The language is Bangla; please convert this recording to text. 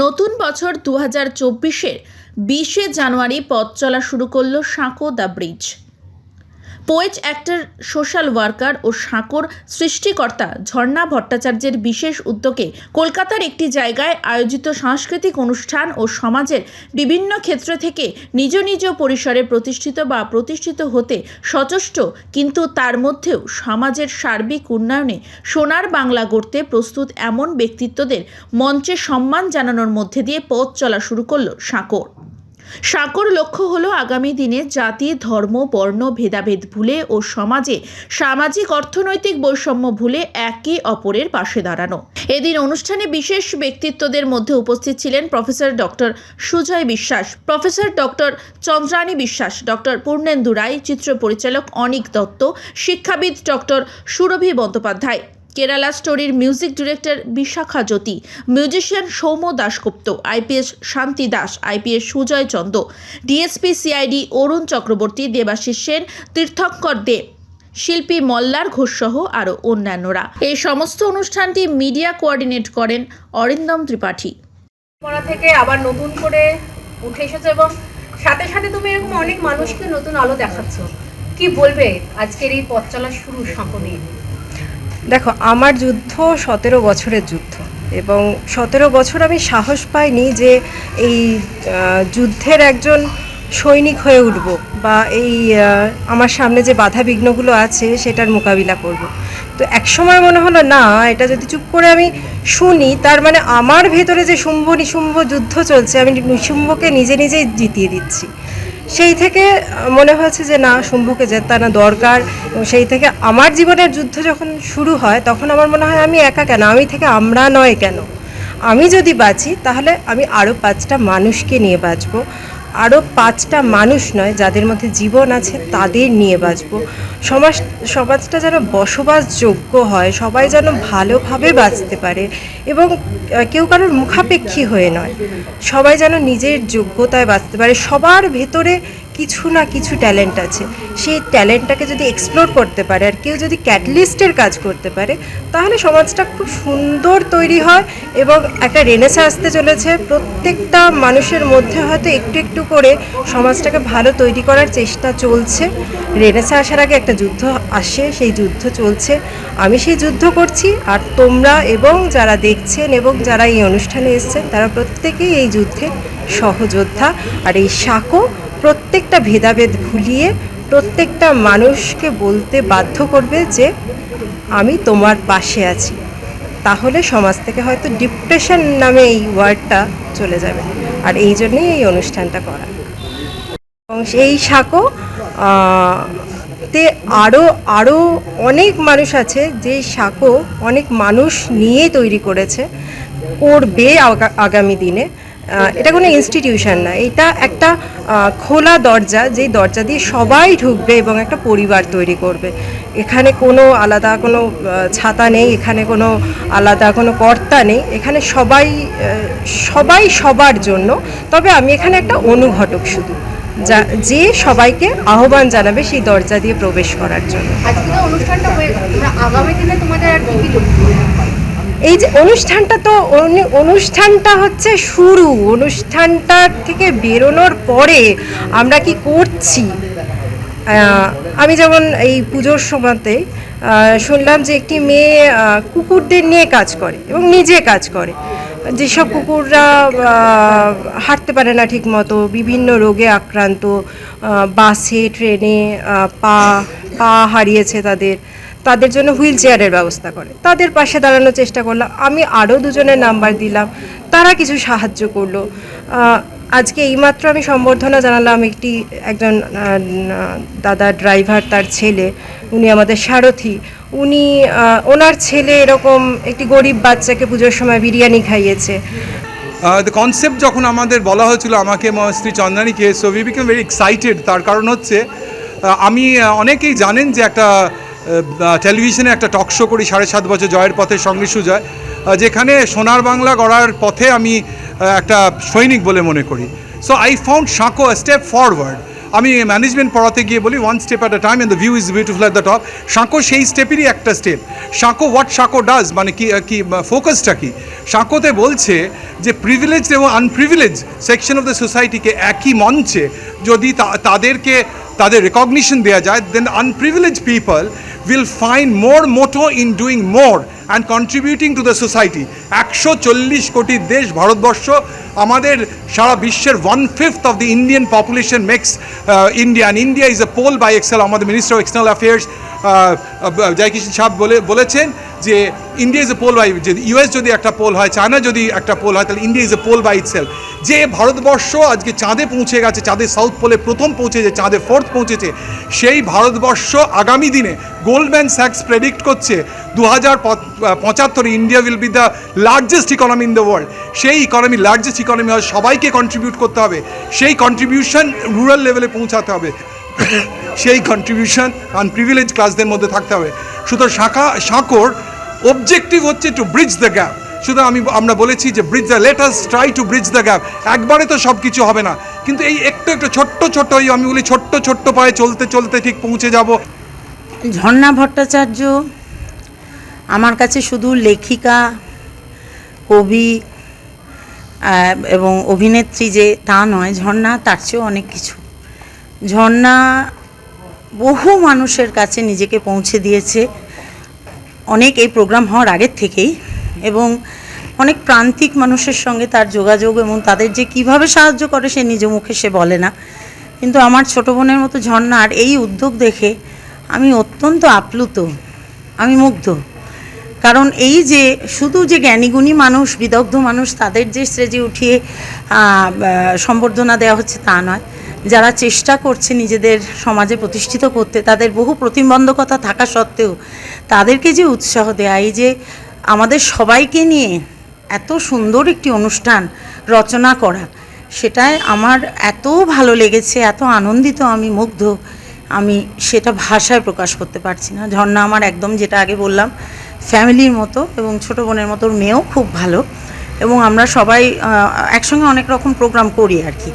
নতুন বছর 2024-এর 20শে জানুয়ারি পথ চলা শুরু করল Sanko the bridge. Poet, actor, social worker ও সাঁকোর সৃষ্টিকর্তা ঝর্ণা ভট্টাচার্যের বিশেষ উদ্যোগে কলকাতার একটি জায়গায় আয়োজিত সাংস্কৃতিক অনুষ্ঠান ও সমাজের বিভিন্ন ক্ষেত্র থেকে নিজ নিজ পরিসরে প্রতিষ্ঠিত হতে সচেষ্ট, কিন্তু তার মধ্যেও সমাজের সার্বিক উন্নয়নে সোনার বাংলা গড়তে প্রস্তুত এমন ব্যক্তিত্বদের মঞ্চে সম্মান জানানোর মধ্যে দিয়ে পথ চলা শুরু করল সাঁকোর। সাঁকোর লক্ষ্য হলো আগামী দিনে জাতি, ধর্ম, বর্ণ ভেদাভেদ ভুলে ও সমাজে সামাজিক অর্থনৈতিক বৈষম্য ভুলে একে অপরের পাশে দাঁড়ানো। এদিন অনুষ্ঠানে বিশেষ ব্যক্তিত্বদের মধ্যে উপস্থিত ছিলেন প্রফেসর ডক্টর সুজয় বিশ্বাস, প্রফেসর ডক্টর চন্দ্রানী বিশ্বাস, ডক্টর পূর্ণেন্দু রায়, চিত্র পরিচালক অনিক দত্ত, শিক্ষাবিদ ডক্টর সুরভি বন্দ্যোপাধ্যায়, কেরালা স্টোরির music director Bishakha Jyoti, musician Soumya Dasgupta, IPS Shanti Das, IPS Sujay Chanda, DSP CID Arun Chakraborty, Debashis Sen, Tirthankar Dey, শিল্পী মল্লার ঘোষ সহ আরও অন্যান্যরা। এই সমস্ত অনুষ্ঠানটি মিডিয়া কোঅর্ডিনেট করেন অরিন্দম ত্রিপাঠী। পড়া থেকে আবার নতুন করে উঠে এসেছো এবং সাথে সাথে তুমি এরকম অনেক মানুষকে নতুন আলো দেখাচ্ছ। কি বলবে আজকের এই পথ চলা শুরু সাঁকো নিয়ে? দেখো, আমার যুদ্ধ 17 বছরের যুদ্ধ এবং 17 বছর আমি সাহস পাইনি যে এই যুদ্ধের একজন সৈনিক হয়ে উঠব বা এই আমার সামনে যে বাধা বিঘ্নগুলো আছে সেটার মোকাবিলা করব। তো একসময় মনে হলো না, এটা যদি চুপ করে আমি শুনি তার মানে আমার ভেতরে যে শুম্ভ নিশুম্ভ যুদ্ধ চলছে, আমি নিশুম্ভকে নিজেই জিতিয়ে দিচ্ছি। সেই থেকে মনে হয়েছে যে না, শুম্ভকে জেতানো দরকার। এবং সেই থেকে আমার জীবনের যুদ্ধ যখন শুরু হয় তখন আমার মনে হয় আমি একা কেন, আমি থেকে আমরা নয় কেন, আমি যদি বাঁচি তাহলে আমি আরও 5টা মানুষকে নিয়ে বাঁচবো, আরও 5টা মানুষ নয় যাদের মধ্যে জীবন আছে তাদের নিয়ে বাঁচবো। সমাজটা যেন বসবাসযোগ্য হয়, সবাই যেন ভালোভাবে বাঁচতে পারে এবং কেউ কারোর মুখাপেক্ষী হয়ে নয়, সবাই যেন নিজের যোগ্যতায় বাঁচতে পারে। সবার ভেতরে কিছু না কিছু ট্যালেন্ট আছে, সেই ট্যালেন্টটাকে যদি এক্সপ্লোর করতে পারে আর কেউ যদি ক্যাটালিস্টের কাজ করতে পারে তাহলে সমাজটা খুব সুন্দর তৈরি হয় এবং একটা রেনেসাঁ আসতে চলেছে। প্রত্যেকটা মানুষের মধ্যে হয়তো একটু একটু করে সমাজটাকে ভালো তৈরি করার চেষ্টা চলছে। রেনেসাঁ আসার আগে একটা যুদ্ধ আসে, সেই যুদ্ধ চলছে, আমি সেই যুদ্ধ করছি। আর তোমরা এবং যারা দেখছেন এবং যারা এই অনুষ্ঠানে এসেছেন তারা প্রত্যেকেই এই যুদ্ধে সহযোদ্ধা। আর এই সাঁকো প্রত্যেকটা ভেদাভেদ ভুলিয়ে প্রত্যেকটা মানুষকে বলতে বাধ্য করবে যে আমি তোমার পাশে আছি। তাহলে সমাজ থেকে হয়তো ডিপ্রেশন নামে এই ওয়ার্ডটা চলে যাবে। আর এই জন্যই এই অনুষ্ঠানটা করা। এবং এই সাঁকো তে আরও অনেক মানুষ আছে যে সাঁকো অনেক মানুষ নিয়ে তৈরি করবে আগামী দিনে। এটা কোনো ইনস্টিটিউশন না, এটা একটা খোলা দরজা, যেই দরজা দিয়ে সবাই ঢুকবে এবং একটা পরিবার তৈরি করবে। এখানে কোনো আলাদা কোনো ছাতা নেই, এখানে কোনো আলাদা কোনো কর্তা নেই, এখানে সবাই সবার জন্য। তবে আমি এখানে একটা অনুঘটক শুধু, যে সবাইকে আহ্বান জানাবে সেই দরজা দিয়ে প্রবেশ করার জন্য। আজকে তো অনুষ্ঠানটা হয়ে গেল, আগামী দিনে তোমাদের আর কি লক্ষ্য? এই যে অনুষ্ঠানটা হচ্ছে শুরু, অনুষ্ঠানটা থেকে বেরোনোর পরে আমরা কি করছি। আমি যেমন এই পুজোর সময়তে শুনলাম যে একটি মেয়ে কুকুরদের নিয়ে কাজ করে এবং নিজে কাজ করে। যেসব কুকুররা হাঁটতে পারে না ঠিক মতো, বিভিন্ন রোগে আক্রান্ত, বাসে ট্রেনে পা হারিয়েছে তাদের জন্য হুইল চেয়ারের ব্যবস্থা করে, তাদের পাশে দাঁড়ানোর চেষ্টা করলাম। আমি আরও দুজনের নাম্বার দিলাম, তারা কিছু সাহায্য করলো। আজকে এইমাত্র আমি সম্বর্ধনা জানালাম একজন দাদা ড্রাইভার, তার ছেলে, উনি আমাদের সারথি, ওনার ছেলে এরকম একটি গরিব বাচ্চাকে পুজোর সময় বিরিয়ানি খাইয়েছে। দ্য কনসেপ্ট যখন আমাদের বলা হয়েছিল আমাকে শ্রী চন্দ্রানীকে, so we became very excited. তার কারণ হচ্ছে আমি অনেকেই জানেন যে একটা টেলিভিশনে একটা টক শো করি 7.5 বছর, জয়ের পথে সঙ্গে সুজয়, যেখানে সোনার বাংলা গড়ার পথে আমি একটা সৈনিক বলে মনে করি। সো আই ফাউন্ড সাঁকো আ স্টেপ ফরওয়ার্ড। আমি ম্যানেজমেন্ট পড়াতে গিয়ে বলি one step at a time and the view is beautiful at the top. সাঁকো সেই স্টেপেরই একটা স্টেপ। সাঁকো হোয়াট সাঁকো ডাজ, মানে কি ফোকাসটা কি? সাঁকোতে বলছে যে প্রিভিলেজ এবং আনপ্রিভিলেজ সেকশন অফ দ্য সোসাইটিকে একই মঞ্চে যদি তাদের রেকগনিশন দেওয়া যায়, দেন আনপ্রিভিলেজ people will find more motto in doing more and contributing to the society. 140 কোটি দেশ ভারতবর্ষ, আমাদের সারা বিশ্বের 1/5 of the Indian population makes India, and India is a pole by excel. আমাদের মিনিস্টার অফ এক্সটার্নাল অ্যাফেয়ার্স জয়কিষণ সাহেব বলেছেন যে India is a pole by, যে ইউএস যদি একটা পোল হয়, চায়না যদি একটা পোল হয়, তাহলে India is a pole by itself. যে ভারতবর্ষ আজকে চাঁদে পৌঁছে গেছে, চাঁদের সাউথ পোলে প্রথম পৌঁছেছে, চাঁদে ফোর্থ পৌঁছেছে, সেই ভারতবর্ষ আগামী দিনে গোল্ডম্যান স্যাক্স প্রেডিক্ট করছে 2075 India will be the largest economy in the world. সেই ইকোনমি লার্জেস্ট ইকোনমি হয়, সবাইকে কন্ট্রিবিউট করতে হবে, সেই কন্ট্রিবিউশন রুরাল লেভেলে পৌঁছাতে হবে, সেই কন্ট্রিবিউশন আনপ্রিভিলেজ ক্লাসদের মধ্যে থাকতে হবে। সুতরাং সাঁকোর অবজেক্টিভ হচ্ছে টু ব্রিজ দ্য গ্যাপ। সুতরাং আমরা বলেছি যে let us try to bridge the gap. একবারে তো সব কিছু হবে না, কিন্তু এই একটু ছোট্ট আমি বলি ছোট্ট পায়ে চলতে চলতে ঠিক পৌঁছে যাব। ঝর্ণা ভট্টাচার্য আমার কাছে শুধু লেখিকা, কবি এবং অভিনেত্রী যে তা নয়, ঝর্ণা তার চেয়েও অনেক কিছু। ঝর্ণা বহু মানুষের কাছে নিজেকে পৌঁছে দিয়েছে, অনেক এই প্রোগ্রাম হওয়ার আগের থেকেই, এবং অনেক প্রান্তিক মানুষের সঙ্গে তার যোগাযোগ এবং তাদের যে কিভাবে সাহায্য করে সে নিজ মুখে সে বলে না, কিন্তু আমার ছোটো বোনের মতো ঝর্ণার এই উদ্যোগ দেখে আমি অত্যন্ত আপ্লুত, আমি মুগ্ধ। কারণ এই যে শুধু যে জ্ঞানীগুণী মানুষ, বিদগ্ধ মানুষ, তাদের যে স্টেজে উঠিয়ে সম্বর্ধনা দেওয়া হচ্ছে তা নয়, যারা চেষ্টা করছে নিজেদের সমাজে প্রতিষ্ঠিত করতে, তাদের বহু প্রতিবন্ধকতা থাকা সত্ত্বেও তাদেরকে যে উৎসাহ দেয়া, এই যে আমাদের সবাইকে নিয়ে এত সুন্দর একটি অনুষ্ঠান রচনা করা, সেটাই আমার এত ভালো লেগেছে, এত আনন্দিত, আমি মুগ্ধ, আমি সেটা ভাষায় প্রকাশ করতে পারছি না। ঝর্ণা আমার একদম, যেটা আগে বললাম, ফ্যামিলির মতো, এবং ছোটো বোনের মতো। মেয়েও খুব ভালো, এবং আমরা সবাই একসঙ্গে অনেক রকম প্রোগ্রাম করি আর কি।